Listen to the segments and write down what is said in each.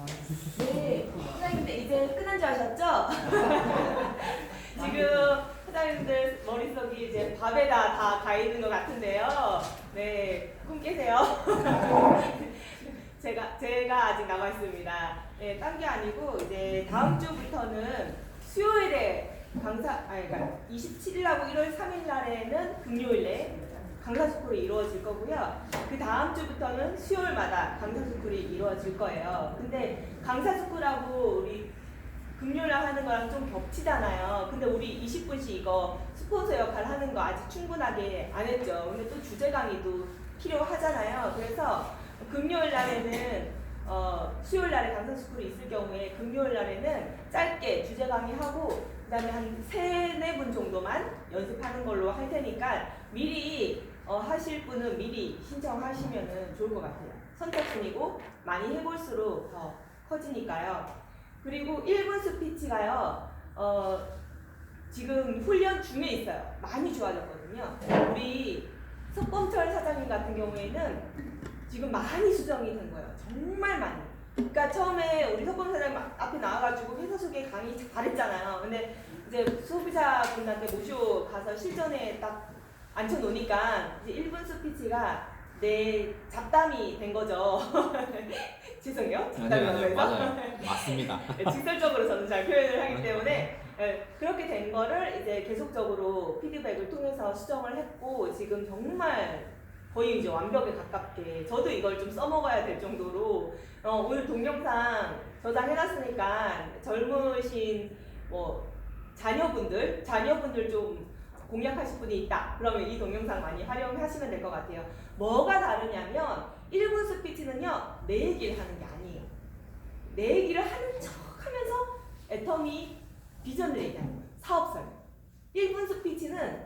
네, 사장님들 이제 끝난 줄 아셨죠? 지금 사장님들 머릿속이 이제 밥에다 다 가 있는 것 같은데요. 네, 꿈 깨세요. 제가 아직 남아 있습니다. 네, 딴 게 아니고 이제 다음 주부터는 수요일에 그러니까 27일하고 1월 3일 날에는 금요일에 강사스쿨이 이루어질 거고요. 그 다음 주부터는 수요일마다 강사스쿨이 이루어질 거예요. 근데 강사스쿨하고 우리 금요일에 하는 거랑 좀 겹치잖아요. 근데 우리 20분씩 이거 스폰서 역할 하는 거 아직 충분하게 안 했죠. 근데 또 주제 강의도 필요하잖아요. 그래서 금요일 날에는 수요일 날에 강사스쿨이 있을 경우에 금요일 날에는 짧게 주제 강의하고 그 다음에 한 3-4분 정도만 연습하는 걸로 할 테니까 미리 하실 분은 미리 신청하시면 좋을 것 같아요. 선착순이고 많이 해볼수록 더 커지니까요. 그리고 1분 스피치가요. 지금 훈련 중에 있어요. 많이 좋아졌거든요. 우리 석범철 사장님 같은 경우에는 지금 많이 수정이 된 거예요. 정말 많이. 그러니까 처음에 우리 석범 사장님 앞에 나와가지고 회사 소개 강의 잘했잖아요. 근데 이제 소비자분한테 모시고 가서 실전에 딱 앉혀놓으니까 이제 1분 스피치가 내 잡담이 된 거죠. 죄송해요. 아니요, 맞아요. 맞습니다. 직설적으로 저는 잘 표현을 하기 때문에 그렇게 된 거를 이제 계속적으로 피드백을 통해서 수정을 했고 지금 정말 거의 이제 완벽에 가깝게 저도 이걸 좀 써먹어야 될 정도로 오늘 동영상 저장해놨으니까 젊으신 뭐 자녀분들 좀 공략하실 분이 있다. 그러면 이 동영상 많이 활용하시면 될 것 같아요. 뭐가 다르냐면 1분 스피치는요. 내 얘기를 하는 게 아니에요. 내 얘기를 하는 척 하면서 애터미 비전을 얘기하는 거예요. 사업 설명. 1분 스피치는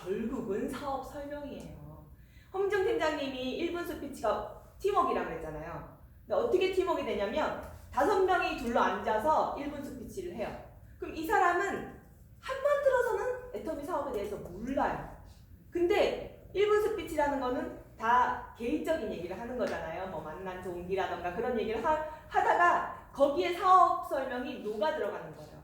결국은 사업 설명이에요. 허민정 팀장님이 1분 스피치가 팀워크라고 했잖아요. 근데 어떻게 팀워크가 되냐면 5명이 둘러 앉아서 1분 스피치를 해요. 그럼 이 사람은 한 번 들어서는 애터미 사업에 대해서 몰라요. 근데 1분 스피치라는 거는 다 개인적인 얘기를 하는 거잖아요. 뭐 만난 동기라던가 그런 얘기를 하다가 거기에 사업 설명이 녹아 들어가는 거예요.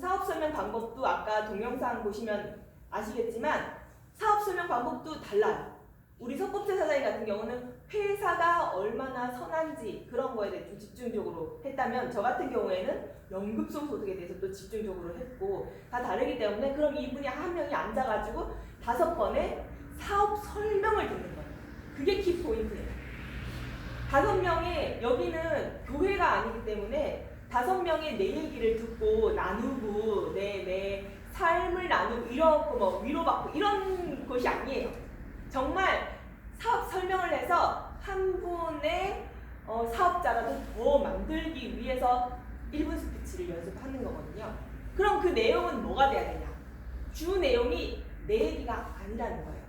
사업 설명 방법도 아까 동영상 보시면 아시겠지만 사업 설명 방법도 달라요. 우리 석범철 사장님 같은 경우는 회사가 얼마나 선한지 그런 거에 대해 좀 집중적으로 했다면 저 같은 경우에는 연금성 소득에 대해서 또 집중적으로 했고 다 다르기 때문에 그럼 이분이 한 명이 앉아가지고 5번의 사업 설명을 듣는 거예요. 그게 키포인트예요. 5명의 여기는 교회가 아니기 때문에 5명의 내 얘기를 듣고 나누고 내 삶을 나누고 이렇고 뭐 위로받고 이런 것이 아니에요. 정말 사업 설명을 해서 한 분의 사업자라도 더 만들기 위해서 1분 스피치를 연습하는 거거든요. 그럼 그 내용은 뭐가 돼야 되냐? 주 내용이 내 얘기가 아니라는 거예요.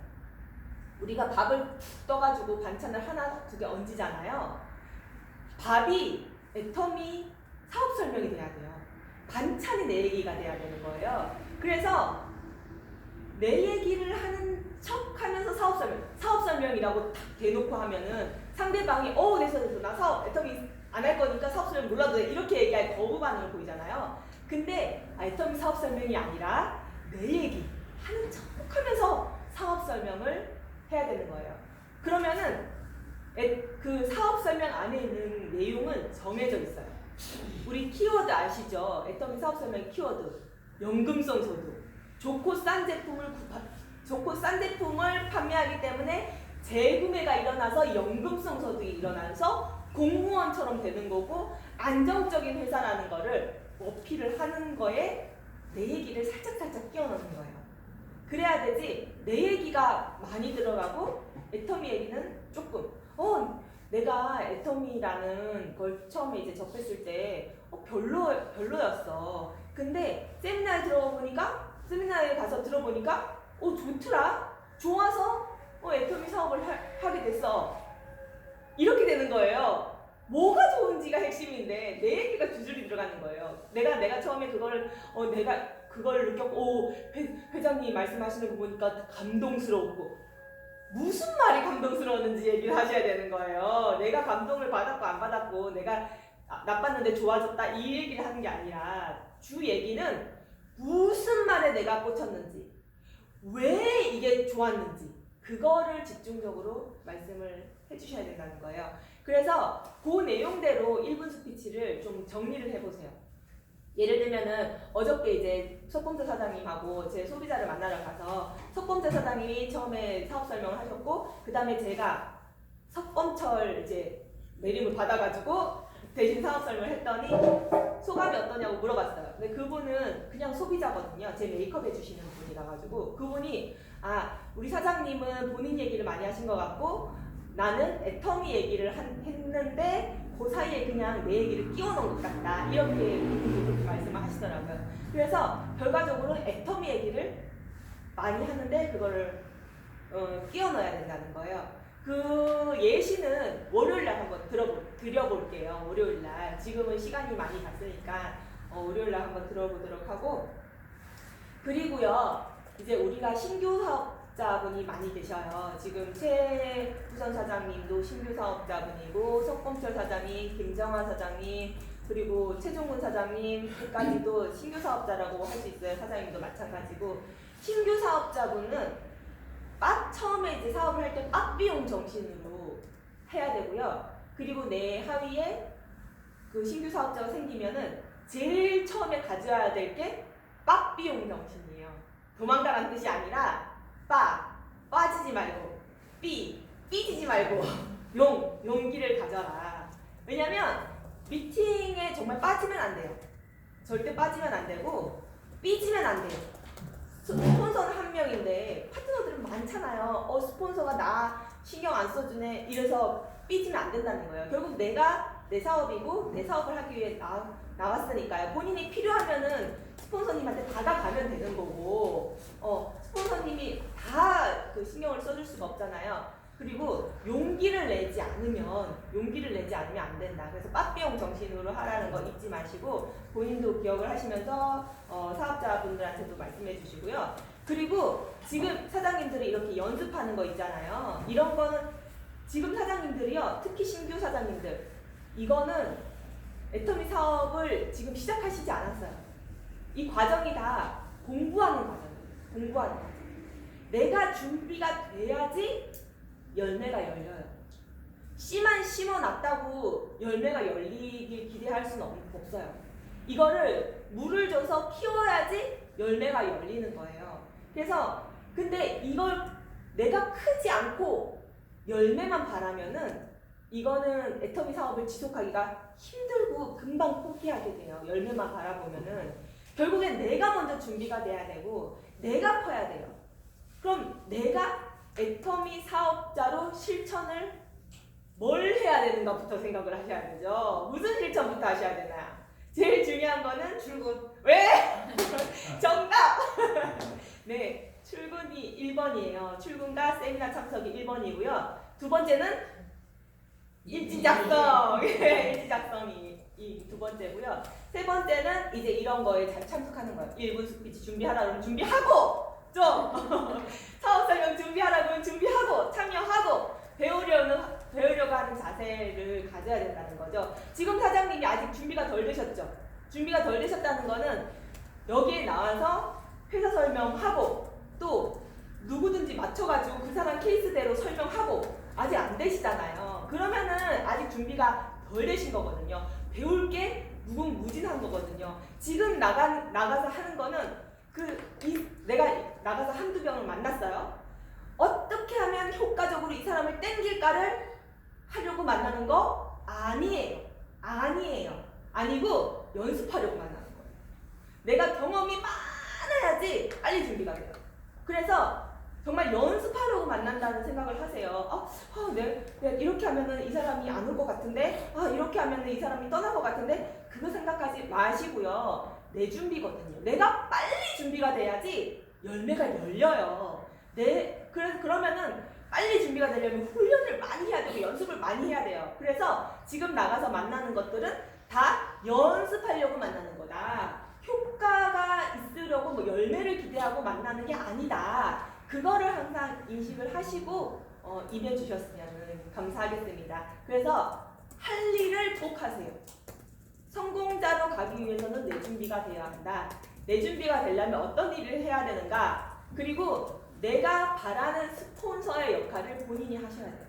우리가 밥을 툭 떠가지고 반찬을 하나, 2개 얹잖아요. 밥이 애터미 사업 설명이 돼야 돼요. 반찬이 내 얘기가 돼야 되는 거예요. 그래서 내 얘기를 하는 척 하면서 사업 설명이라고 딱 대놓고 하면은 상대방이 됐어 나 사업 애터미 안 할 거니까 사업 설명 몰라도 돼 이렇게 얘기할 거부 반응을 보이잖아요. 근데 애터미 사업 설명이 아니라 내 얘기 하는 척 하면서 사업 설명을 해야 되는 거예요. 그러면은 그 사업 설명 안에 있는 내용은 정해져 있어요. 우리 키워드 아시죠? 애터미 사업 설명 키워드 연금성 소득 좋고 싼 제품을 판매하기 때문에 재구매가 일어나서 연금성 소득이 일어나서 공무원처럼 되는 거고 안정적인 회사라는 거를 어필을 하는 거에 내 얘기를 살짝 끼워 넣는 거예요. 그래야 되지 내 얘기가 많이 들어가고 애터미 얘기는 조금 내가 애터미라는 걸 처음에 이제 접했을 때 별로였어. 근데 세미나에 가서 들어보니까 좋더라. 좋아서 애터미 사업을 하게 됐어. 이렇게 되는 거예요. 뭐가 좋은지가 핵심인데 내 얘기가 줄줄이 들어가는 거예요. 내가 처음에 내가 그걸 느꼈고 회장님 말씀하시는 거 보니까 감동스러웠고 무슨 말이 감동스러웠는지 얘기를 하셔야 되는 거예요. 내가 감동을 받았고 안 받았고 내가 나빴는데 좋아졌다 이 얘기를 하는 게 아니라 주 얘기는 무슨 말에 내가 꽂혔는지 왜 이게 좋았는지 그거를 집중적으로 말씀을 해주셔야 된다는 거예요. 그래서 그 내용대로 1분 스피치를 좀 정리를 해보세요. 예를 들면은 어저께 이제 석범철 사장님하고 제 소비자를 만나러 가서 석범철 사장님이 처음에 사업 설명을 하셨고 그 다음에 제가 석범철 이제 내림을 받아가지고 대신 사업 설명을 했더니 소감이 어떠냐고 물어봤어요. 근데 그분은 그냥 소비자거든요. 제 메이크업 해주시는 분이라 가지고 그분이 우리 사장님은 본인 얘기를 많이 하신 것 같고 나는 애터미 얘기를 했는데 그 사이에 그냥 내 얘기를 끼워 넣은 것 같다 이렇게 그렇게 말씀을 하시더라고요. 그래서 결과적으로 애터미 얘기를 많이 하는데 그거를 끼워 넣어야 된다는 거예요. 그 예시는 월요일날 한번 드려볼게요. 월요일날 지금은 시간이 많이 갔으니까 월요일날 한번 들어보도록 하고 그리고요 이제 우리가 신규 사업자분이 많이 계셔요. 지금 최부선 사장님도 신규 사업자분이고 석범철 사장님, 김정환 사장님 그리고 최종훈 사장님까지도 신규 사업자라고 할 수 있어요. 사장님도 마찬가지고 신규 사업자분은 처음에 이제 사업을 할 때 비용 정신으로 해야 되고요. 그리고 내 하위에 그 신규 사업자가 생기면은 제일 처음에 가져야 될 게 비용 정신이에요. 도망가라는 뜻이 아니라 빠지지 말고 삐지지 말고 용기를 가져라. 왜냐면 미팅에 정말 빠지면 안 돼요. 절대 빠지면 안 되고 삐지면 안 돼요. 스폰서는 한 명인데 파트너들은 많잖아요. 스폰서가 나 신경 안 써주네 이래서 삐지면 안 된다는 거예요. 결국 내가 내 사업이고 내 사업을 하기 위해 나왔으니까요. 본인이 필요하면은 스폰서님한테 다가가면 되는 거고 스폰서님이 다 그 신경을 써줄 수가 없잖아요. 그리고 용기를 내지 않으면 안 된다. 그래서 빠삐용 정신으로 하라는 거 잊지 마시고 본인도 기억을 하시면서 사업자분들한테도 말씀해 주시고요. 그리고 지금 사장님들이 이렇게 연습하는 거 있잖아요. 이런 거는 지금 사장님들이요. 특히 신규 사장님들 이거는 애터미 사업을 지금 시작하시지 않았어요. 이 과정이 다 공부하는 과정이에요. 내가 준비가 돼야지 열매가 열려요. 씨만 심어놨다고 열매가 열리길 기대할 수는 없어요. 이거를 물을 줘서 키워야지 열매가 열리는 거예요. 그래서 근데 이걸 내가 크지 않고 열매만 바라면은 이거는 애터미 사업을 지속하기가 힘들고 금방 포기하게 돼요. 열매만 바라보면은 결국엔 내가 먼저 준비가 돼야 되고 내가 커야 돼요. 그럼 내가 애터미 사업자로 실천을 뭘 해야 되는가부터 생각을 하셔야 되죠. 무슨 실천부터 하셔야 되나? 제일 중요한 거는 출근. 왜? 정답! 네, 출근이 1번이에요. 출근과 세미나 참석이 1번이고요. 두 번째는 일지 작성. 일지 작성이 이 두 번째고요. 세 번째는 이제 이런 거에 잘 참석하는 거예요. 1분 스피치 준비하라 그러면 준비하고 좀 사업 설명 준비하라 그러면 준비하고 참여하고 배우려고 하는 자세를 가져야 된다는 거죠. 지금 사장님이 아직 준비가 덜 되셨죠. 준비가 덜 되셨다는 거는 여기에 나와서 회사 설명하고 또 누구든지 맞춰가지고 그 사람 케이스대로 설명하고 아직 안 되시잖아요. 그러면은 아직 준비가 덜 되신 거거든요. 배울 게 무궁무진한 거거든요. 지금 나가서 하는 거는 내가 나가서 한두 명을 만났어요. 어떻게 하면 효과적으로 이 사람을 땡길까를 하려고 만나는 거 아니에요. 아니고 연습하려고 만나는 거예요. 내가 경험이 많아야지 빨리 준비가 돼요. 그래서 정말 연습하려고 만난다는 생각을 하세요. 내가 이렇게 하면은 이 사람이 안 올 것 같은데, 이렇게 하면은 이 사람이 떠날 것 같은데, 그거 생각하지 마시고요. 내 준비거든요. 내가 빨리 준비가 돼야지 열매가 열려요. 그러면은 빨리 준비가 되려면 훈련을 많이 해야 되고 연습을 많이 해야 돼요. 그래서 지금 나가서 만나는 것들은 다 연습하려고 만나는 거다. 효과가 있으려고 열매를 기대하고 만나는 게 아니다. 그거를 항상 인식을 하시고 임해주셨으면 감사하겠습니다. 그래서 할 일을 꼭 하세요. 가기 위해서는 내 준비가 되어야 한다. 내 준비가 되려면 어떤 일을 해야 되는가? 그리고 내가 바라는 스폰서의 역할을 본인이 하셔야 돼요.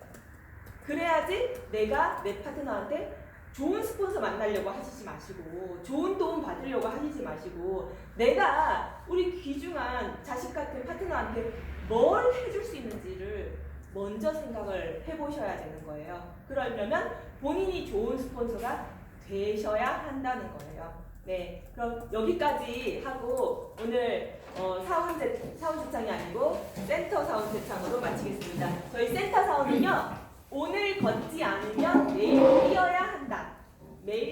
그래야지 내가 내 파트너한테 좋은 스폰서 만나려고 하시지 마시고 좋은 도움 받으려고 하시지 마시고 내가 우리 귀중한 자식 같은 파트너한테 뭘 해줄 수 있는지를 먼저 생각을 해보셔야 되는 거예요. 그러려면 본인이 좋은 스폰서가 되셔야 한다는 거예요. 네, 그럼 여기까지 하고 오늘 사운드창이 아니고 센터 사운드창으로 마치겠습니다. 저희 센터 사운드는요. 오늘 걷지 않으면 내일 뛰어야 한다. 매일